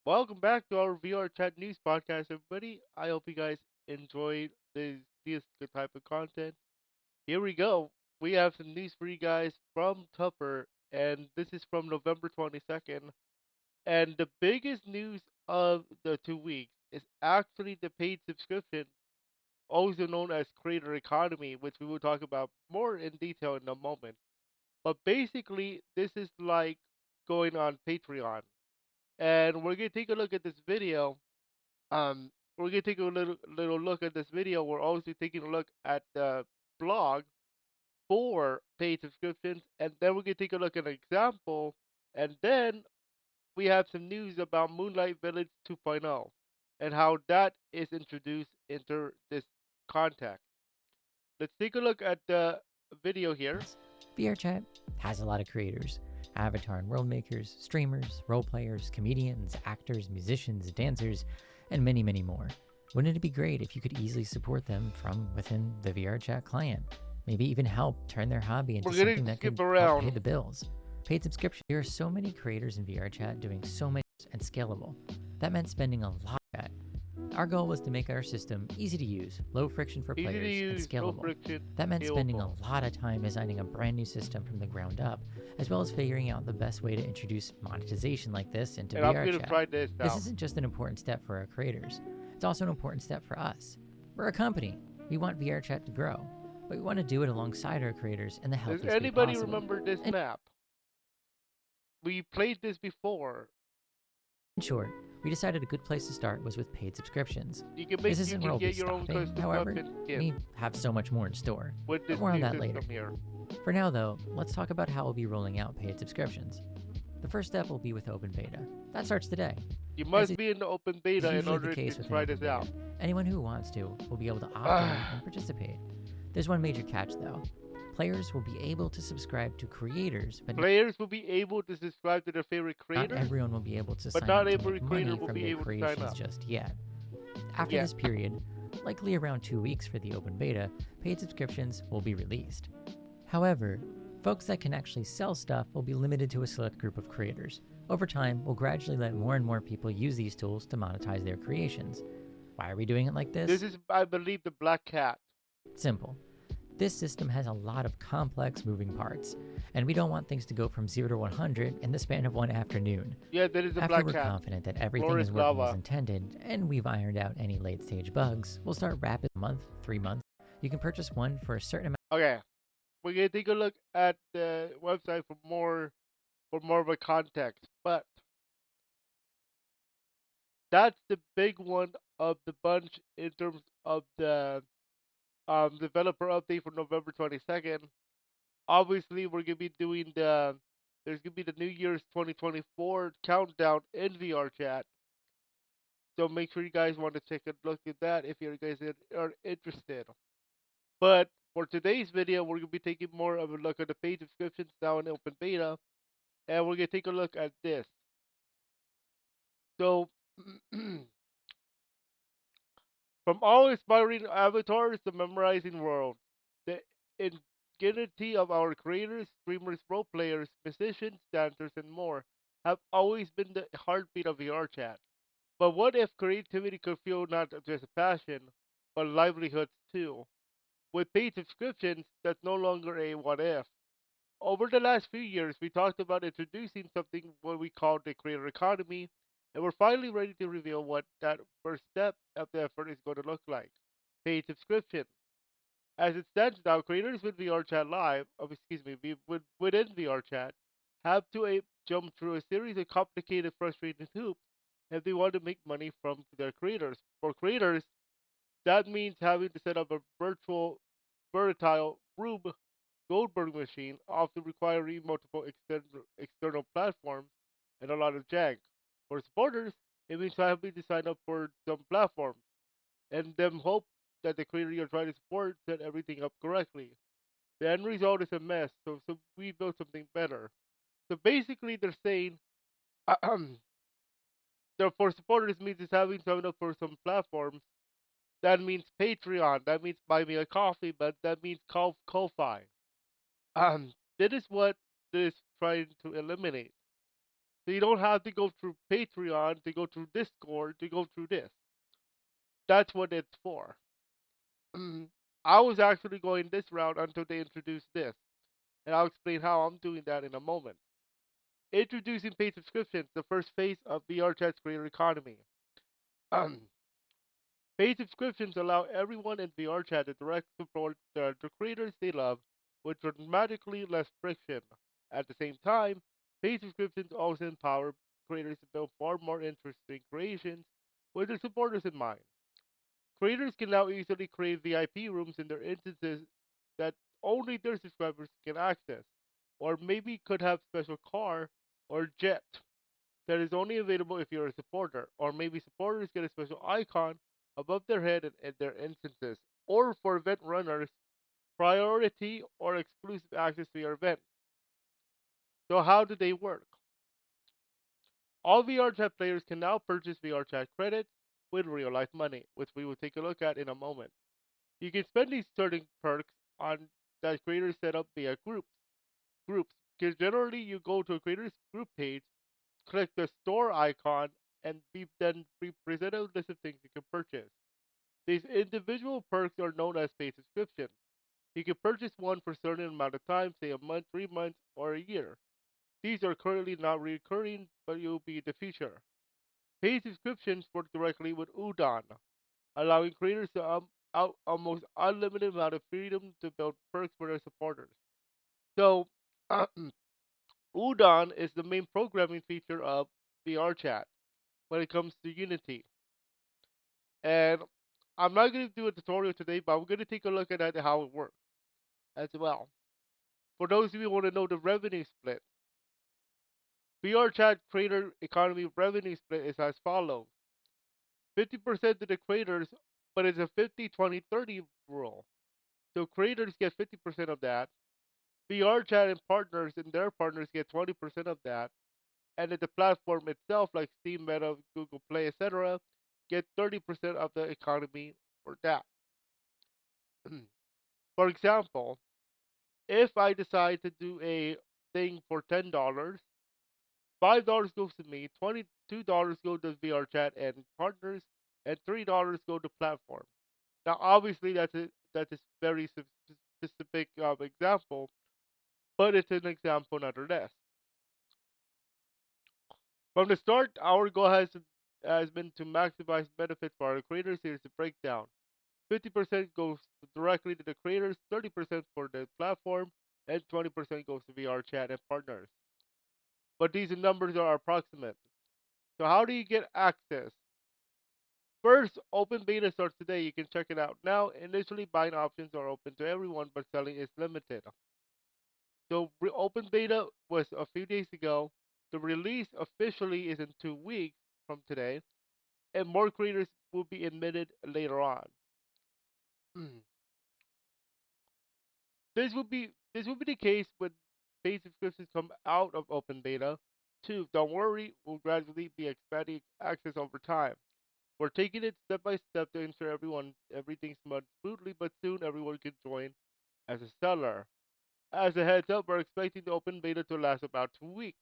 Welcome back to our VRChat news podcast, everybody. I hope you guys enjoyed this good type of content. Here we go. We have some news for you guys from Tupper, and this is from November 22nd. And the biggest news of the 2 weeks is actually the paid subscription, also known as creator economy, which we will talk about more in detail in a moment. But basically, this is like going on Patreon. And we're going to take a look at this video. We're gonna take a little look at this video. We're also taking a look at the blog for paid subscriptions, and then we're gonna take a look at an example, and then we have some news about Moonlight Village 2.0 and how that is introduced into this context. Let's take a look at the video here. VRChat has a lot of creators avatar and world makers, streamers, role players, comedians, actors, musicians, dancers, and many, many more. Wouldn't it be great if you could easily support them from within the VRChat client? Maybe even help turn their hobby into We're gonna something that skip could help pay around. the bills. Paid subscription. There are so many creators in VRChat doing so much and scalable. That meant spending a lot of that. Our goal was to make our system easy to use, low friction for Easy to players, and use, no scalable. friction, That meant spending a scalable. lot of time designing a brand new system from the ground up, as well as figuring out the best way to introduce monetization like this into And I'm VR gonna chat. try this This out. isn't just an important step for our creators, it's also an important step for us. We're a company. We want VR chat to grow, but we want to do it alongside our creators in the Does healthiest way anybody possible. remember this And map? We played this before. in short, we decided a good place to start was with paid subscriptions. This You isn't where can we'll be get your own stopping, custom however, weapon skin we have so much more in store. with But this more on new that later. system here. For now, though, let's talk about how we'll be rolling out paid subscriptions. The first step will be with open beta. That starts today. You As must be in the open is beta in usually the order to case with an try open this beta, out. anyone who wants to will be able to opt in and participate. There's one major catch, though. Players will be able to subscribe to creators, but Players will be able to subscribe to their favorite not creators, everyone will be able to but sign not up to every make creator money will from be their able to sign creations up. just yet. After Yeah. this period, likely around 2 weeks for the open beta, paid subscriptions will be released. However, folks that can actually sell stuff will be limited to a select group of creators. Over time, we'll gradually let more and more people use these tools to monetize their creations. Why are we doing it like This this? is, I believe, the Black Cat. Simple. This system has a lot of complex moving parts, and we don't want things to go from 0 to 100 in the span of one afternoon. Yeah, that is the After Black we're Cat. confident that everything Floor is is working as lava. intended and we've ironed out any late stage bugs, we'll start rapid month, 3 months. You can purchase one for a certain amount. Okay, we're gonna take a look at the website for more of a context. But that's the big one of the bunch in terms of the developer update for November 22nd. Obviously, we're gonna be doing there's gonna be the New Year's 2024 countdown in VR chat. So make sure you guys want to take a look at that if you guys are interested. But for today's video, we're gonna be taking more of a look at the paid subscriptions now in open beta, and we're gonna take a look at this. So, from all inspiring avatars to memorizing worlds, the ingenuity of our creators, streamers, role players, musicians, dancers, and more have always been the heartbeat of VR chat. But what if creativity could feel not just a passion, but livelihoods too? With paid subscriptions, that's no longer a what if. Over the last few years, we talked about introducing something what we call the creator economy, and we're finally ready to reveal what that first step of the effort is going to look like. Paid subscription. As it stands now, creators with VRChat Live, excuse me, within VRChat, have to jump through a series of complicated, frustrating hoops if they want to make money from their creators. For creators, that means having to set up a virtual, versatile Rube Goldberg machine, often requiring multiple external platforms and a lot of jank. For supporters, it means having to sign up for some platforms and then hope that the creator you're trying to support set everything up correctly. The end result is a mess, so we built something better. So basically, they're saying for supporters means it's having to sign up for some platforms. That means Patreon. That means buy me a coffee, but that means Ko-Fi. That is what this is trying to eliminate. So you don't have to go through Patreon, to go through Discord, to go through this. That's what it's for. I was actually going this route until they introduced this, and I'll explain how I'm doing that in a moment. Introducing paid subscriptions, the first phase of VRChat's creator economy. Paid subscriptions allow everyone in VRChat to direct support the creators they love with dramatically less friction. At the same time, paid subscriptions also empower creators to build far more interesting creations with their supporters in mind. Creators can now easily create VIP rooms in their instances that only their subscribers can access, or maybe could have special car or jet that is only available if you're a supporter, or maybe supporters get a special icon above their head in their instances, or for event runners, priority or exclusive access to your event. So, how do they work? All VRChat players can now purchase VRChat credits with real life money, which we will take a look at in a moment. You can spend these certain perks on that creators set up via groups. Because generally, you go to a creator's group page, click the store icon, and then be presented a list of things you can purchase. These individual perks are known as paid subscriptions. You can purchase one for a certain amount of time, say a month, 3 months, or a year. These are currently not recurring, but will be in the future. Paid subscriptions work directly with Udon, allowing creators to out almost unlimited amount of freedom to build perks for their supporters. So, Udon is the main programming feature of VRChat when it comes to Unity. And I'm not going to do a tutorial today, but I'm going to take a look at how it works as well. For those of you who want to know the revenue split, VRChat creator economy revenue split is as follows: 50% to the creators, but it's a 50-20-30 rule. So creators get 50% of that. VRChat and partners and their partners get 20% of that. And then the platform itself, like Steam, Meta, Google Play, etc., get 30% of the economy for that. For example, if I decide to do a thing for $10, $5 goes to me, $22 go to VRChat and partners, and $3 go to platform. Now, obviously, that's a very specific example, but it's an example nonetheless. From the start, our goal has been to maximize benefits for our creators. Here's the breakdown: 50% goes directly to the creators, 30% for the platform, and 20% goes to VRChat and partners. But these numbers are approximate. So how do you get access? First, open beta starts today. You can check it out now. Initially, buying options are open to everyone, but selling is limited. So open beta was a few days ago. The release officially is in 2 weeks from today, and more creators will be admitted later on. This will be the case when paid subscriptions come out of open beta. Two, don't worry, we'll gradually be expanding access over time. We're taking it step by step to ensure everything's run smoothly, but soon everyone can join as a seller. As a heads up, we're expecting the open beta to last about 2 weeks.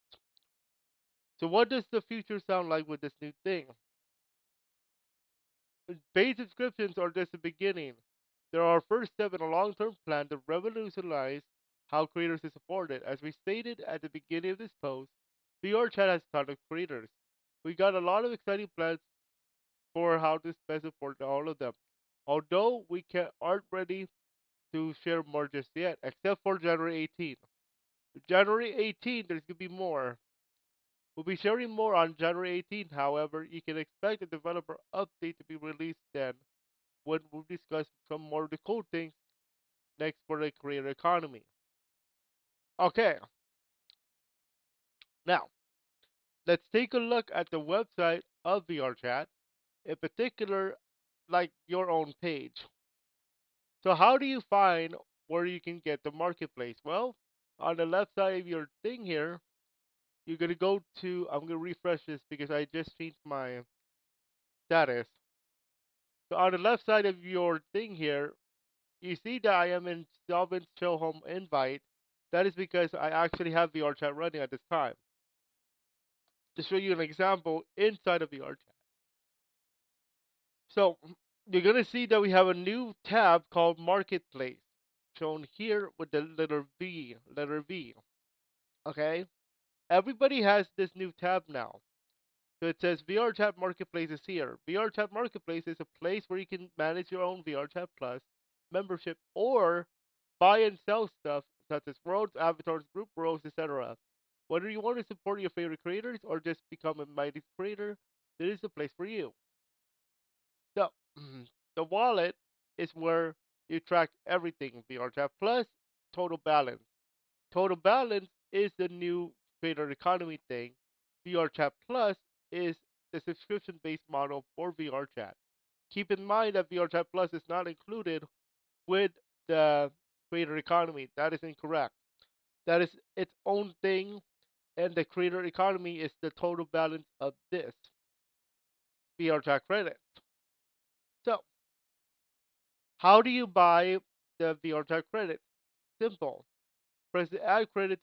So what does the future sound like with this new thing? Paid subscriptions are just the beginning. They're our first step in a long-term plan to revolutionize how creators are supported. As we stated at the beginning of this post, VRChat has a ton of creators. We got a lot of exciting plans for how to best support all of them. Although aren't ready to share more just yet, except for January 18th. January 18th, there's gonna be more. We'll be sharing more on January 18th. However, you can expect a developer update to be released then, when we'll discuss some more of the cool things next for the creator economy. Okay, now let's take a look at the website of VRChat, in particular, like your own page. So, how do you find where you can get the marketplace? Well, on the left side of your thing here, you're gonna go to. I'm gonna refresh this because I just changed my status. So, on the left side of your thing here, you see that I am in Solvent Show Home Invite. That is because I actually have VRChat running at this time. to show you an example inside of VRChat. So you're gonna see that we have a new tab called Marketplace, shown here with the letter V. Okay, everybody has this new tab now. So it says VRChat Marketplace is here. VRChat Marketplace is a place where you can manage your own VRChat Plus membership or buy and sell stuff such as worlds, avatars, group roles, etc. Whether you want to support your favorite creators or just become a mighty creator, this is the place for you. So the wallet is where you track everything VRChat Plus, total balance. Total balance is the new creator economy thing. VRChat Plus is the subscription based model for VRChat. Keep in mind that VRChat Plus is not included with the creator economy. That is incorrect. That is its own thing, and the creator economy is the total balance of this VRChat credit. So, how do you buy the VRChat credit? Simple. Press the add credits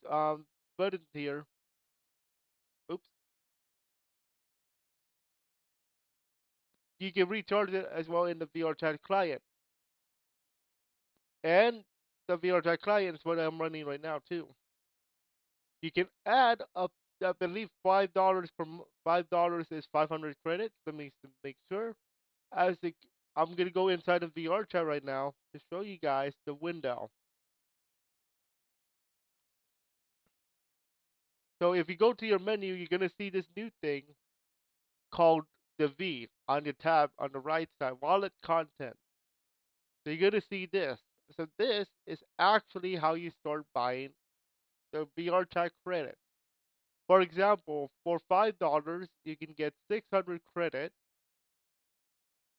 button here. Oops. You can recharge it as well in the VRChat client. And the VRChat client is what I'm running right now too. You can add up, I believe $5 $5 is 500 credits. Let me make sure. As the, I'm gonna go inside of VRChat right now to show you guys the window. So if you go to your menu, you're gonna see this new thing called the V on your tab on the right side, wallet content. So you're gonna see this. So this is actually how you start buying the VRChat credit. For example, for $5 you can get 600 credits,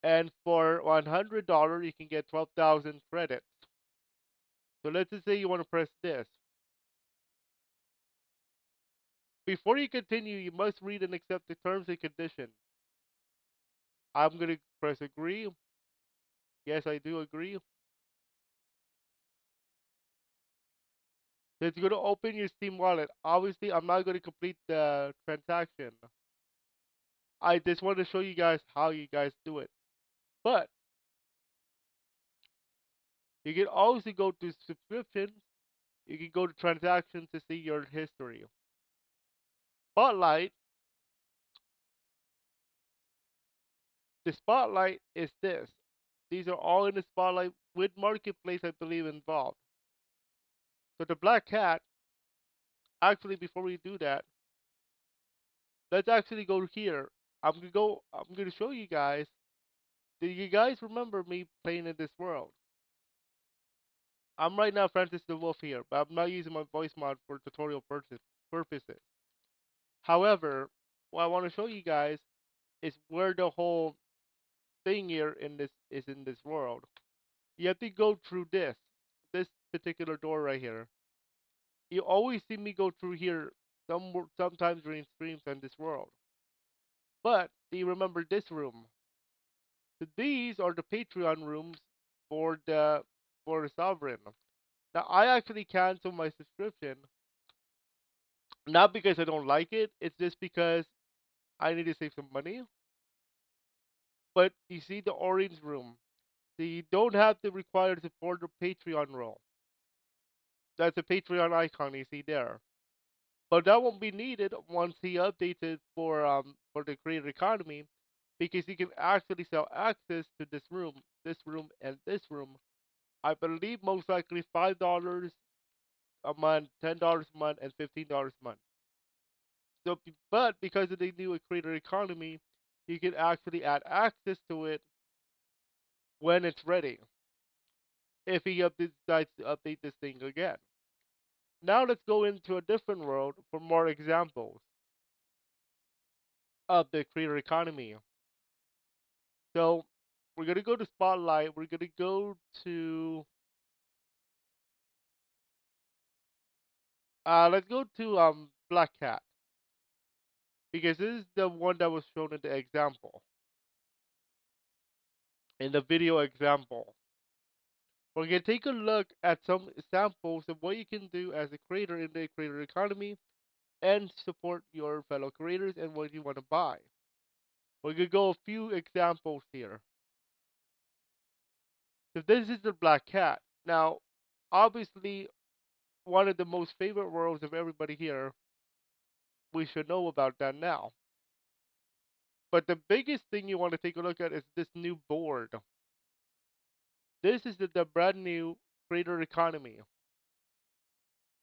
and for $100 you can get 12,000 credits. So let's just say you want to press this. Before you continue, you must read and accept the terms and conditions. I'm gonna press agree. Yes, I do agree. So it's gonna open your Steam wallet. Obviously, I'm not gonna complete the transaction. I just want to show you guys how you guys do it. But you can also go to subscriptions. You can go to transactions to see your history. Spotlight, the spotlight is this. These are all in the spotlight with marketplace, I believe, involved. So the black cat, actually, before we do that, let's actually go here. I'm gonna show you guys. Do you guys remember me playing in this world? I'm right now Francis the Wolf here, but I'm not using my voice mod for tutorial purposes. However, what I want to show you guys is where the whole thing here in this is in this world. You have to go through this particular door right here. You always see me go through here sometimes during streams in this world. But do you remember this room? So these are the Patreon rooms for the Sovereign. Now I actually canceled my subscription, not because I don't like it, it's just because I need to save some money. But you see the orange room. So you don't have to require to support the Patreon role. That's a Patreon icon you see there. But that won't be needed once he updates it for the creator economy, because you can actually sell access to this room, and this room. I believe most likely $5 a month, $10 a month, and $15 a month. So, but because of the new creator economy, you can actually add access to it when it's ready. If he decides to update this thing again. Now let's go into a different world for more examples of the creator economy. So we're gonna go to Spotlight. We're gonna go to let's go to Black Cat, because this is the one that was shown in the example, in the video example. We're gonna take a look at some samples of what you can do as a creator in the creator economy. and support your fellow creators and what you want to buy. We're gonna go a few examples here. So this is the Black Cat. Now, obviously, one of the most favorite worlds of everybody here. We should know about that now. But the biggest thing you want to take a look at is this new board. This is the brand new creator economy.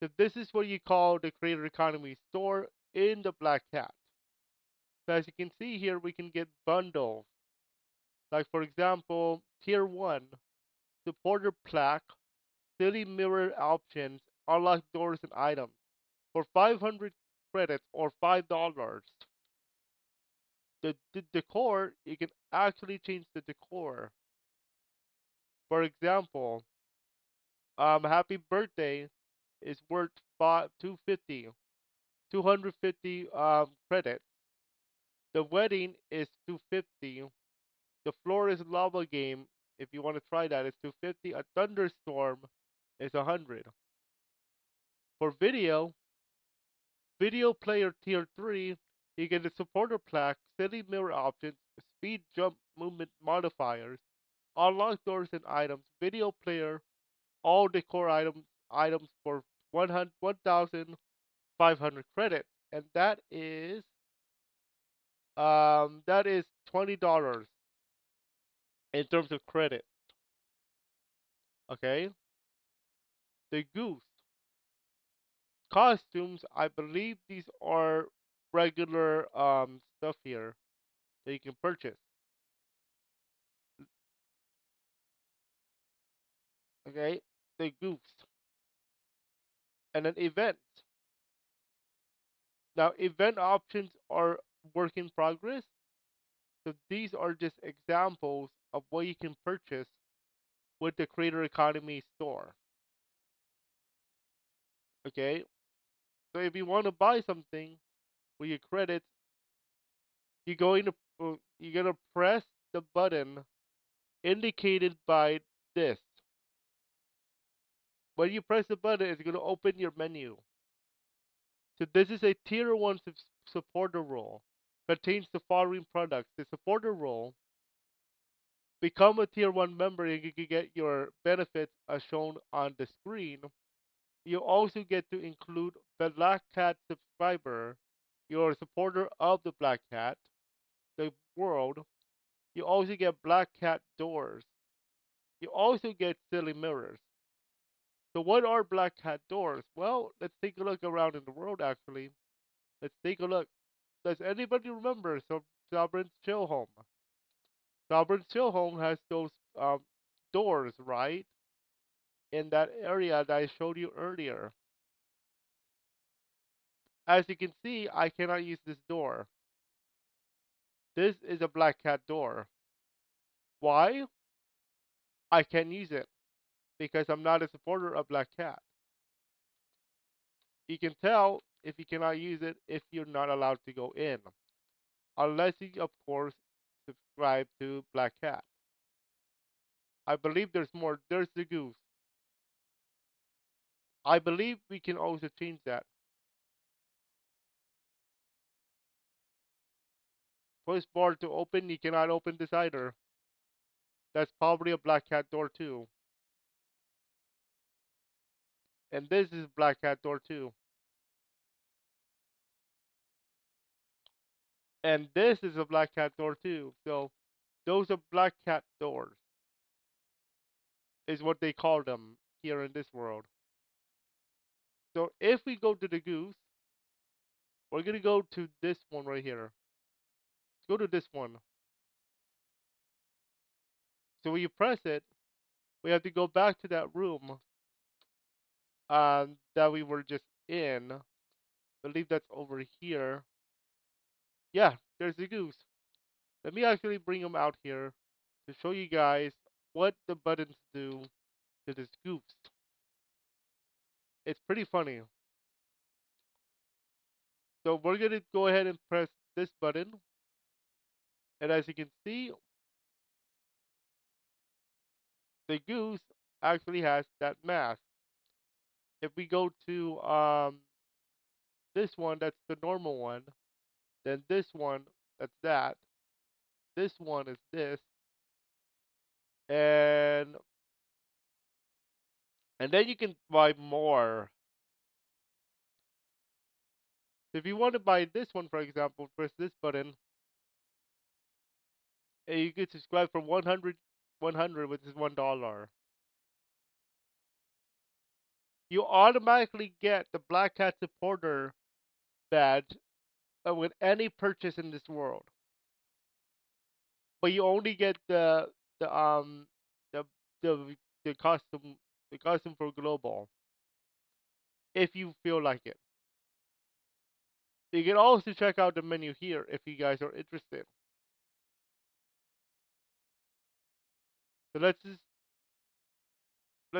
So this is what you call the creator economy store in the Black Cat. So as you can see here, we can get bundles. Like for example, tier one, supporter plaque, city mirror options, unlock doors and items. For 500 credits or $5, the decor, you can actually change the decor. For example, happy birthday is worth 250, 250 credits. The wedding is 250. The floor is lava game. If you want to try that, it's 250. A thunderstorm is 100. For video player tier 3, you get a supporter plaque, city mirror options, speed jump movement modifiers, unlock doors and items, video player, all decor items for 1,500 credits, and that is $20 in terms of credit. Okay, the goose costumes. I believe these are regular stuff here that you can purchase. Okay, the goose and an event. Now, event options are work in progress. So these are just examples of what you can purchase with the Creator Economy store. Okay, so if you want to buy something with your credits, you're gonna press the button indicated by this. When you press the button, it's gonna open your menu. So this is a tier one supporter role. Contains the following products. The supporter role, become a tier one member and you can get your benefits as shown on the screen. You also get to include the Black Cat subscriber. You're a supporter of the Black Cat, the world. You also get Black Cat doors. You also get silly mirrors. So what are Black Cat doors? Well, let's take a look around in the world actually. Let's take a look. Does anybody remember Sovereign's Chill Home? Sovereign's Chill Home has those doors, right? In that area that I showed you earlier. As you can see, I cannot use this door. This is a Black Cat door. Why? I can't use it because I'm not a supporter of Black Cat. You can tell if you cannot use it if you're not allowed to go in, unless you, of course, subscribe to Black Cat. I believe there's more. There's the goose. I believe we can also change that. Push bar to open. You cannot open this either. That's probably a Black Cat door too. And this is Black Cat door too. And this is a Black Cat door too. So those are Black Cat doors, is what they call them here in this world. So if we go to the goose, we're gonna go to this one right here. Go to this one. So when you press it, we have to go back to that room that we were just in. I believe that's over here. Yeah, there's the goose. Let me actually bring him out here to show you guys what the buttons do to this goose. It's pretty funny. So we're gonna go ahead and press this button, and as you can see, the goose actually has that mask. If we go to This one, that's the normal one. Then this one, that's that. This one is this, and then you can buy more. If you want to buy this one, for example, press this button, and you can subscribe for 100, which is $1. You automatically get the Black Hat supporter badge with any purchase in this world, but you only get the the the costume for global if you feel like it. You can also check out the menu here if you guys are interested. So let's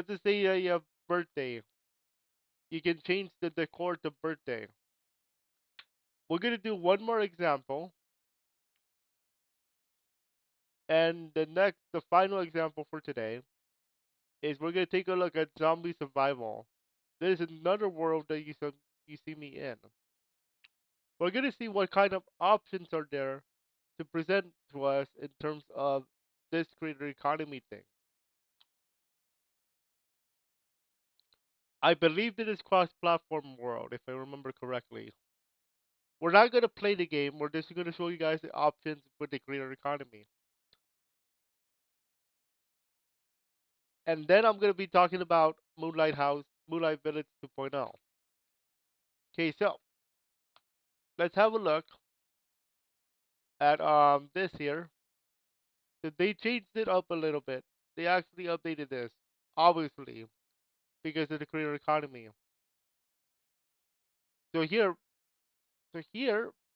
just say you have birthday. You can change the decor to birthday. We're gonna do one more example, and the final example for today is we're gonna take a look at zombie survival. This is another world that you see me in. We're gonna see what kind of options are there to present to us in terms of this creator economy thing. I believe it is cross-platform world, if I remember correctly. We're not gonna play the game. We're just gonna show you guys the options with the creator economy, and then I'm gonna be talking about Moonlight Village 2.0. Okay, so let's have a look at this here. So they changed it up a little bit. They actually updated this, obviously, because of the creator economy. So here,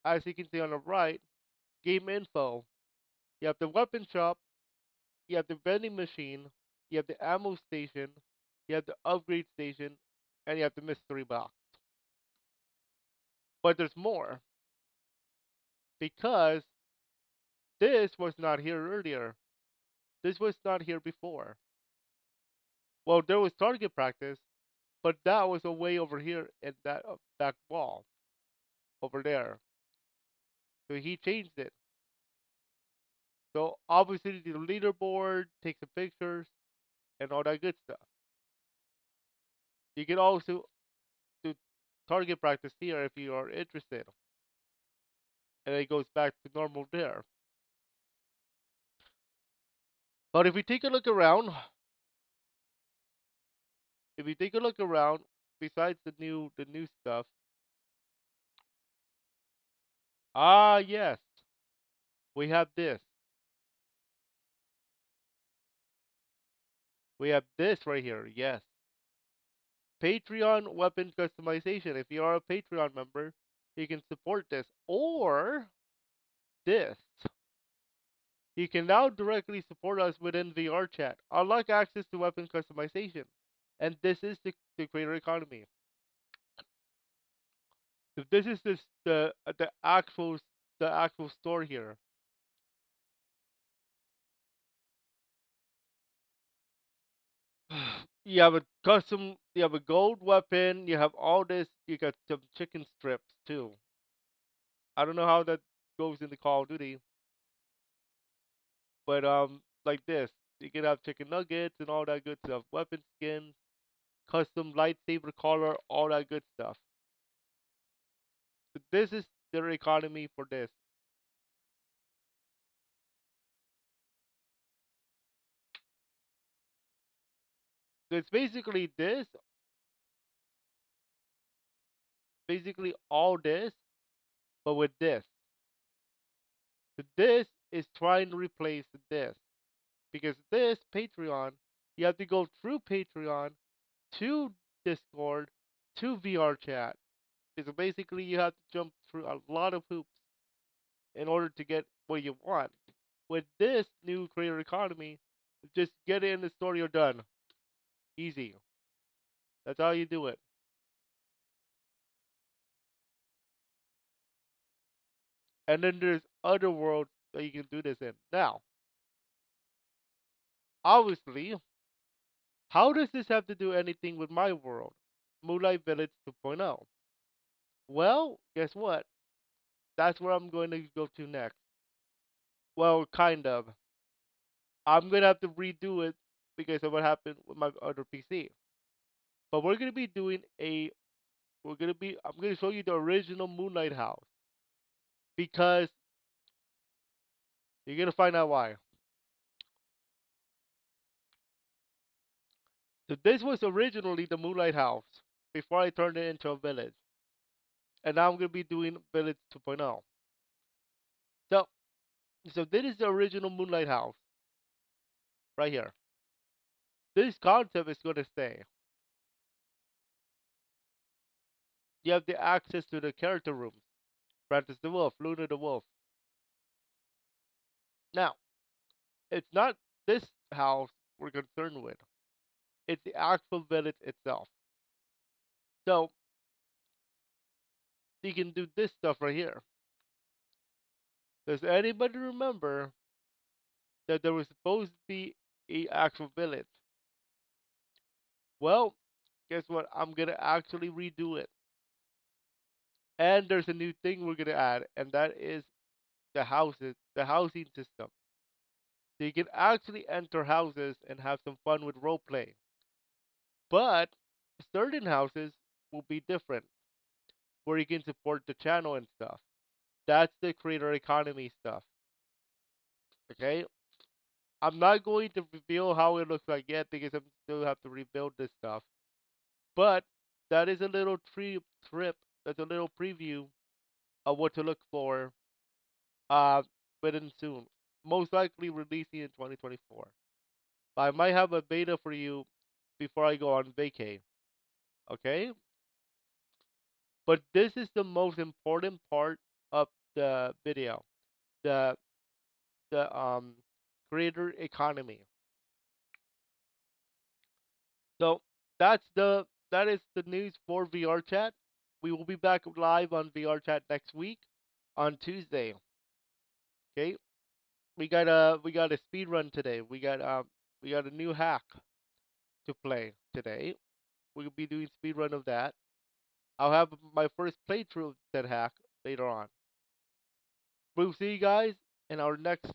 as you can see on the right, game info. You have the weapon shop, you have the vending machine, you have the ammo station, you have the upgrade station, and you have the mystery box. But there's more because this was not here earlier. This was not here before. Well, there was target practice, but that was away over here in that back wall over there. So he changed it. So obviously the leaderboard takes the pictures and all that good stuff. You can also do target practice here if you are interested, and it goes back to normal there. But if you take a look around, besides the new stuff, yes, we have this. We have this right here. Yes, Patreon weapon customization. If you are a Patreon member, you can support this or this. You can now directly support us within VRChat. Unlock access to weapon customization, and this is the creator economy. So this is the actual store here. You have a gold weapon, you have all this, you got some chicken strips too. I don't know how that goes in the Call of Duty, but like this. You can have chicken nuggets and all that good stuff. Weapon skins, custom lightsaber color, all that good stuff. So this is their economy for this. So it's basically all this, but with this. So this is trying to replace this. Because this Patreon, you have to go through Patreon to Discord to VRChat. So basically, you have to jump through a lot of hoops in order to get what you want. With this new creator economy, just get it in the store, you're done. Easy. That's how you do it. And then there's other worlds that you can do this in. Now, obviously, how does this have to do anything with my world? Moonlight Village 2.0. Well, guess what? That's where I'm going to go to next. Well, kind of. I'm gonna have to redo it because of what happened with my other PC. But we're gonna be doing a. We're gonna be. I'm gonna show you the original Moonlight house because you're gonna find out why. So this was originally the Moonlight house before I turned it into a village, and now I'm gonna be doing Village 2.0. So, so this is the original Moonlight house right here. This concept is gonna stay. You have the access to the character rooms. Francis the Wolf, Luna the Wolf. Now, it's not this house we're concerned with. It's the actual village itself. So you can do this stuff right here. Does anybody remember that there was supposed to be a actual village? Well, guess what? I'm gonna actually redo it. And there's a new thing we're gonna add, and that is the housing system. So you can actually enter houses and have some fun with role play. But certain houses will be different, where you can support the channel and stuff. That's the creator economy stuff. Okay, I'm not going to reveal how it looks like yet because I still have to rebuild this stuff. But that is a little trip. That's a little preview of what to look for. Uh, within soon, most likely releasing in 2024. But I might have a beta for you before I go on vacay. Okay, but this is the most important part of the video. The the creator economy. So that is the news for VRChat. We will be back live on VRChat next week on Tuesday. Okay, we got a speed run today. We got a new hack to play today. We'll be doing speed run of that. I'll have my first playthrough of that hack later on. We'll see you guys in our next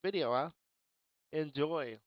video. Huh? Enjoy.